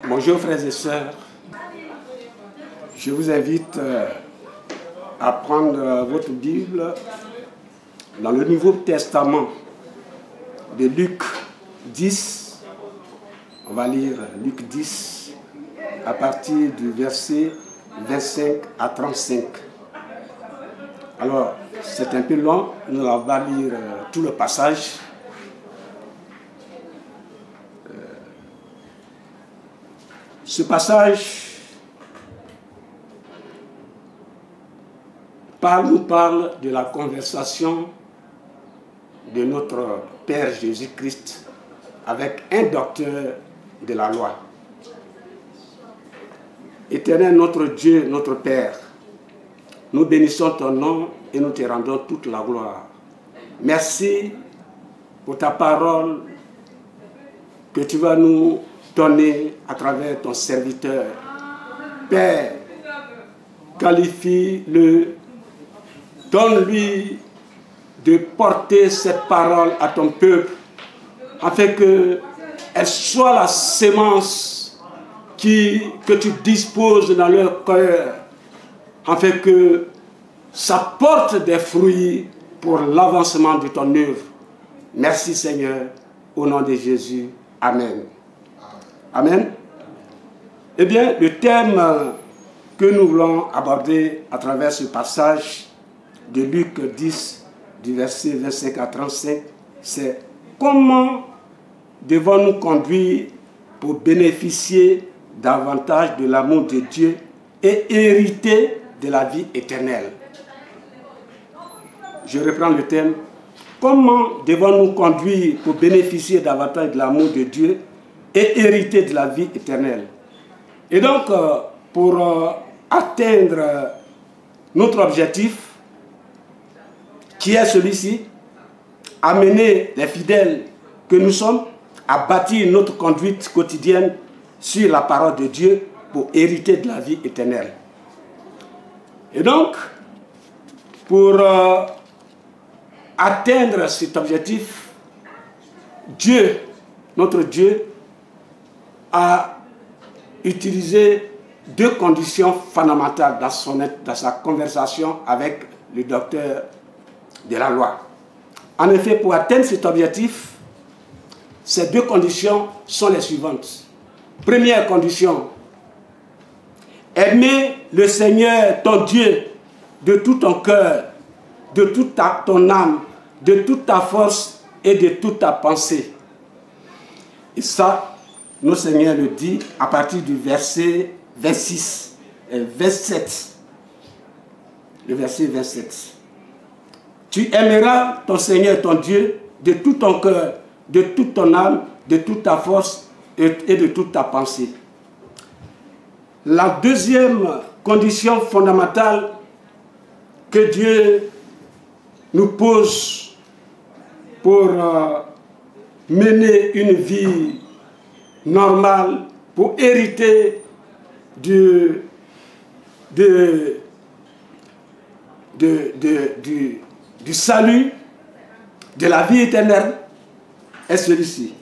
Bonjour frères et sœurs, je vous invite à prendre votre Bible dans le Nouveau Testament de Luc 10. On va lire Luc 10 à partir du verset 25 à 35. Alors, c'est un peu long, nous allons pas lire tout le passage. Ce passage nous parle de la conversation de notre Père Jésus-Christ avec un docteur de la loi. Éternel notre Dieu, notre Père, nous bénissons ton nom et nous te rendons toute la gloire. Merci pour ta parole que tu vas nous donner à travers ton serviteur. Père, qualifie-le, donne-lui de porter cette parole à ton peuple, afin qu'elle soit la sémence que tu disposes dans leur cœur, afin que ça porte des fruits pour l'avancement de ton œuvre. Merci Seigneur, au nom de Jésus. Amen. Amen. Eh bien, le thème que nous voulons aborder à travers ce passage de Luc 10, du verset 25 à 35, c'est comment devons-nous conduire pour bénéficier davantage de l'amour de Dieu et hériter de la vie éternelle. Je reprends le thème. Comment devons-nous conduire pour bénéficier davantage de l'amour de Dieu et hériter de la vie éternelle? Et donc, pour atteindre notre objectif, qui est celui-ci, amener les fidèles que nous sommes à bâtir notre conduite quotidienne sur la parole de Dieu pour hériter de la vie éternelle. Et donc, pour atteindre cet objectif, Dieu, notre Dieu, a utilisé deux conditions fondamentales dans sa conversation avec le docteur de la loi. En effet, pour atteindre cet objectif, ces deux conditions sont les suivantes. Première condition, aimer le Seigneur, ton Dieu, de tout ton cœur, de toute ton âme, de toute ta force et de toute ta pensée. Et ça, notre Seigneur le dit à partir du verset 26 et 27. Le verset 27. Tu aimeras ton Seigneur, ton Dieu, de tout ton cœur, de toute ton âme, de toute ta force et de toute ta pensée. La deuxième condition fondamentale que Dieu nous pose pour mener une vie normale, pour hériter du salut, de la vie éternelle, est celui-ci.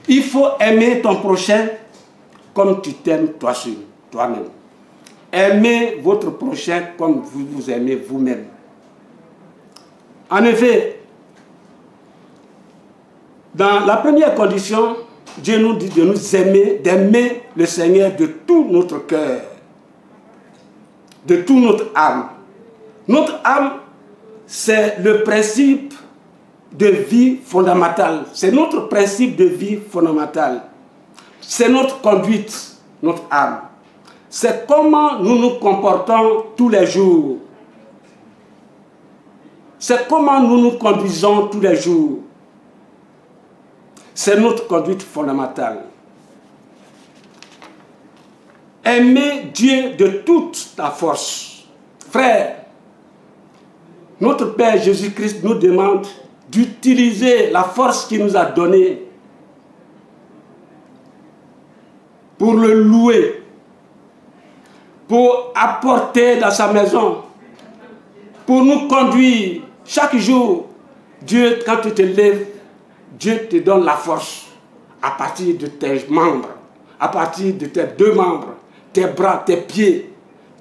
Il faut aimer ton prochain comme tu t'aimes toi-même. Aimez votre prochain comme vous vous aimez vous-même. En effet, dans la première condition, Dieu nous dit de nous aimer, d'aimer le Seigneur de tout notre cœur, de toute notre âme. Notre âme, c'est le principe de vie fondamental. C'est notre principe de vie fondamental. C'est notre conduite, notre âme. C'est comment nous nous comportons tous les jours. C'est comment nous nous conduisons tous les jours. C'est notre conduite fondamentale. Aimer Dieu de toute ta force. Frère, notre Père Jésus-Christ nous demande d'utiliser la force qu'il nous a donnée pour le louer, pour apporter dans sa maison, pour nous conduire chaque jour. Dieu, quand tu te lèves, Dieu te donne la force à partir de tes membres, à partir de tes 2 membres, tes bras, tes pieds.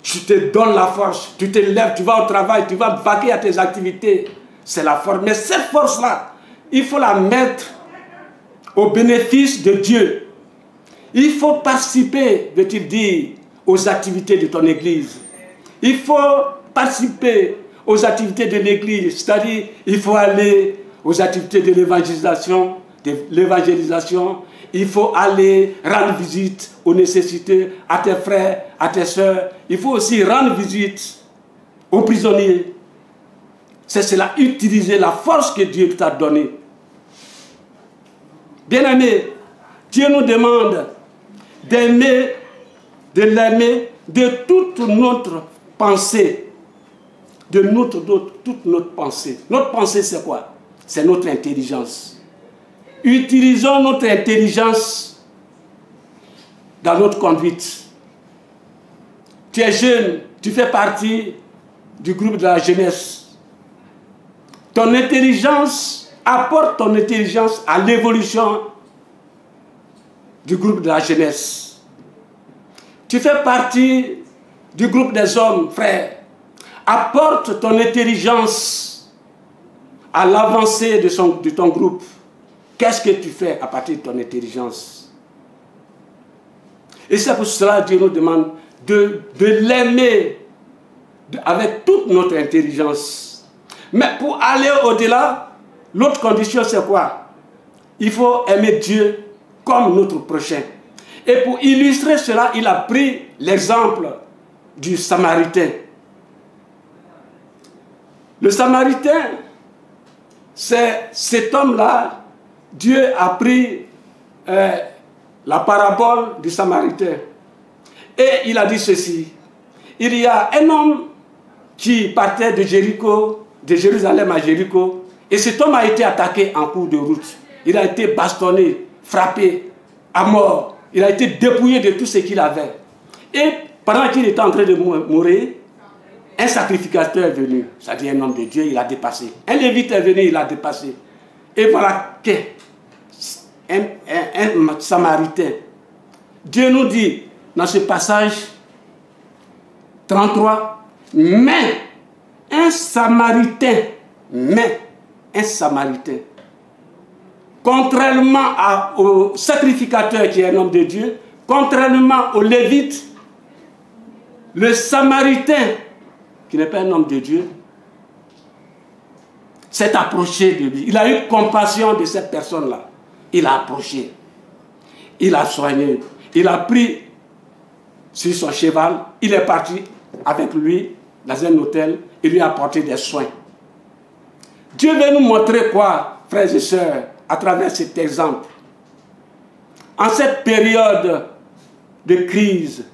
Tu te donnes la force, tu te lèves, tu vas au travail, tu vas vaquer à tes activités. C'est la force. Mais cette force-là, il faut la mettre au bénéfice de Dieu. Il faut participer, veut-il dire, aux activités de ton église. Il faut participer aux activités de l'église, c'est-à-dire il faut aller aux activités de l'évangélisation, il faut aller rendre visite aux nécessités, à tes frères, à tes soeurs. Il faut aussi rendre visite aux prisonniers. C'est cela, utiliser la force que Dieu t'a donnée. Bien-aimés, Dieu nous demande d'aimer, de l'aimer de toute notre pensée. Toute notre pensée. Notre pensée, c'est quoi? C'est notre intelligence. Utilisons notre intelligence dans notre conduite. Tu es jeune, tu fais partie du groupe de la jeunesse. Ton intelligence, apporte ton intelligence à l'évolution du groupe de la jeunesse. Tu fais partie du groupe des hommes, frères. Apporte ton intelligence à l'avancée de ton groupe. Qu'est-ce que tu fais à partir de ton intelligence? Et c'est pour cela que Dieu nous demande de l'aimer avec toute notre intelligence. Mais pour aller au-delà, l'autre condition c'est quoi? Il faut aimer Dieu comme notre prochain. Et pour illustrer cela, il a pris l'exemple du Samaritain. Le Samaritain, c'est cet homme-là. Dieu a pris la parabole du Samaritain. Et il a dit ceci. Il y a un homme qui partait de Jéricho, de Jérusalem à Jéricho. Et cet homme a été attaqué en cours de route. Il a été bastonné, frappé à mort. Il a été dépouillé de tout ce qu'il avait. Et pendant qu'il était en train de mourir, un sacrificateur est venu, c'est-à-dire un homme de Dieu, il a dépassé. Un lévite est venu, il a dépassé. Et voilà qu'un Samaritain. Dieu nous dit dans ce passage 33, mais un Samaritain, contrairement au sacrificateur qui est un homme de Dieu, contrairement au lévite, le Samaritain, qui n'est pas un homme de Dieu, s'est approché de lui. Il a eu compassion de cette personne-là. Il a approché. Il a soigné. Il a pris sur son cheval. Il est parti avec lui dans un hôtel. Il lui a apporté des soins. Dieu veut nous montrer quoi, frères et sœurs, à travers cet exemple. En cette période de crise,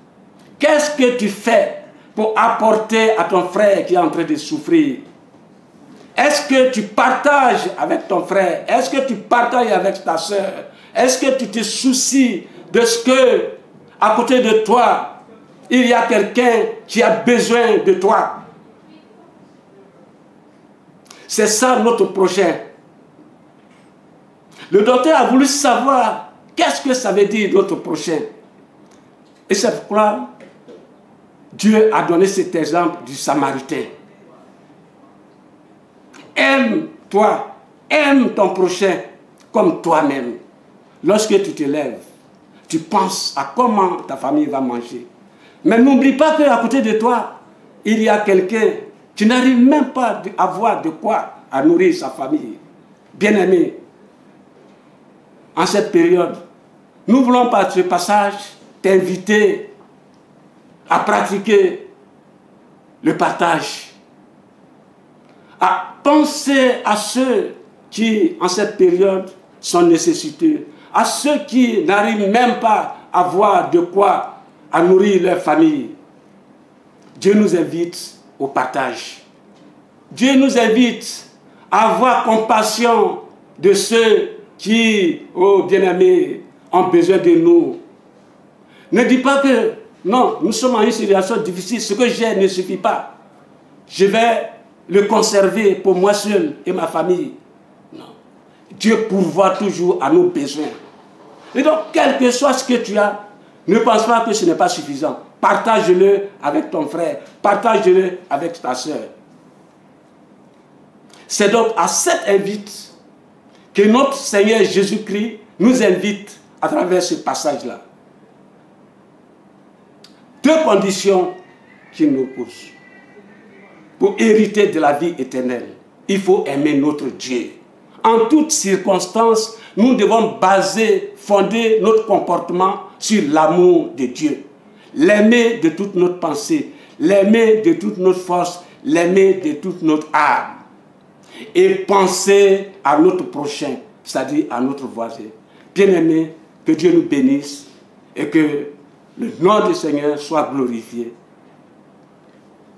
qu'est-ce que tu fais pour apporter à ton frère qui est en train de souffrir? Est-ce que tu partages avec ton frère? Est-ce que tu partages avec ta soeur? Est-ce que tu te soucies de ce que, à côté de toi, il y a quelqu'un qui a besoin de toi? C'est ça notre prochain. Le docteur a voulu savoir qu'est-ce que ça veut dire notre prochain. Et c'est pourquoi Dieu a donné cet exemple du Samaritain. Aime-toi, aime ton prochain comme toi-même. Lorsque tu te lèves, tu penses à comment ta famille va manger. Mais n'oublie pas qu'à côté de toi, il y a quelqu'un qui n'arrive même pas à avoir de quoi à nourrir sa famille. Bien-aimé, en cette période, nous voulons par ce passage t'inviter à pratiquer le partage, à penser à ceux qui, en cette période, sont nécessités, à ceux qui n'arrivent même pas à avoir de quoi à nourrir leur famille. Dieu nous invite au partage. Dieu nous invite à avoir compassion de ceux qui, oh bien-aimés, ont besoin de nous. Ne dis pas que, non, nous sommes en une situation difficile, ce que j'ai ne suffit pas. Je vais le conserver pour moi seul et ma famille. Non. Dieu pourvoit toujours à nos besoins. Et donc, quel que soit ce que tu as, ne pense pas que ce n'est pas suffisant. Partage-le avec ton frère, partage-le avec ta soeur. C'est donc à cette invite que notre Seigneur Jésus-Christ nous invite à travers ce passage-là. Deux conditions qu'il nous pose. Pour hériter de la vie éternelle, il faut aimer notre Dieu. En toutes circonstances, nous devons fonder notre comportement sur l'amour de Dieu. L'aimer de toute notre pensée, l'aimer de toute notre force, l'aimer de toute notre âme. Et penser à notre prochain, c'est-à-dire à notre voisin. Bien-aimés, que Dieu nous bénisse et que le nom du Seigneur soit glorifié.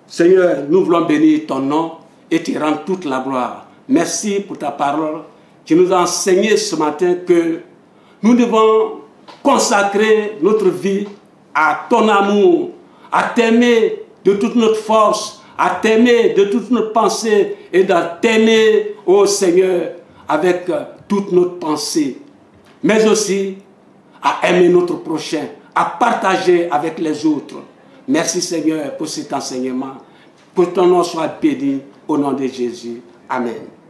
Seigneur, nous voulons bénir ton nom et te rendre toute la gloire. Merci pour ta parole qui nous a enseigné ce matin que nous devons consacrer notre vie à ton amour, à t'aimer de toute notre force, à t'aimer de toute notre pensée et à t'aimer, ô Seigneur, avec toute notre pensée. Mais aussi à aimer notre prochain, à partager avec les autres. Merci Seigneur pour cet enseignement. Que ton nom soit béni au nom de Jésus. Amen.